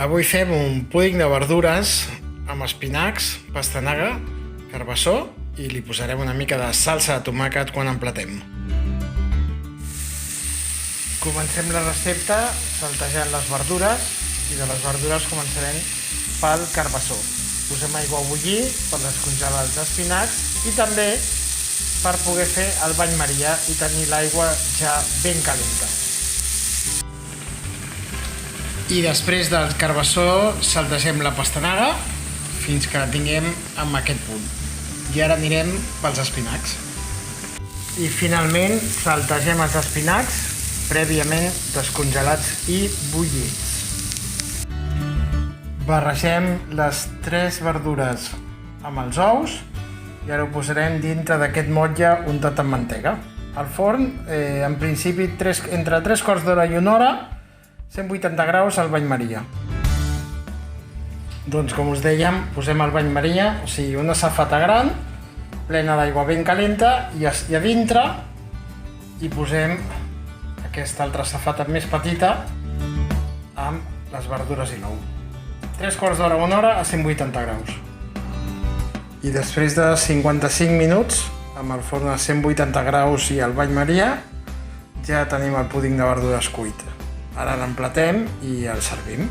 Avui fem un púding de verdures amb espinacs, pastanaga, carbassó i li posarem una mica de salsa de tomàquet quan emplatem. Comencem la recepta saltejant les verdures i de les verdures començarem pel carbassó. Posem aigua a bullir per descongelar els espinacs i també per poder fer el bany Maria i tenir l'aigua ja ben calenta. I després del carbassó saltegem la pastanaga fins que la tinguem en aquest punt. I ara anirem pels espinacs. I finalment saltegem els espinacs prèviament descongelats i bullits. Barregem les 3 verdures amb els ous i ara ho posarem dintre d'aquest motlle untat amb mantega. Al forn, en principi, entre 3 quarts d'hora i 1 hora, 180 graus al bany Maria. Doncs com us dèiem, posem el bany Maria, o sigui una safata gran, plena d'aigua ben calenta, i a dintre hi posem aquesta altra safata més petita amb les verdures i l'ou. 3 quarts d'hora o 1 hora a 180 graus. I després de 55 minuts, amb el forn a 180 graus i el bany Maria, ja tenim el púding de verdures cuit. Ara l'emplatem i el servim.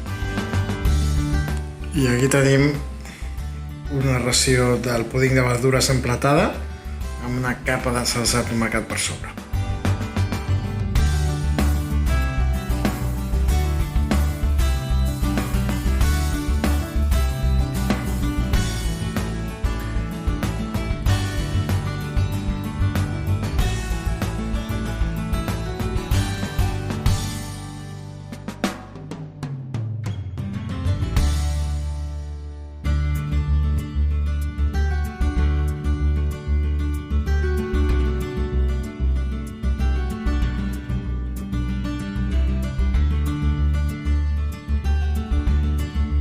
I aquí tenim una ració del púding de verdures emplatada amb una capa de salsa de tomàquet per sobre.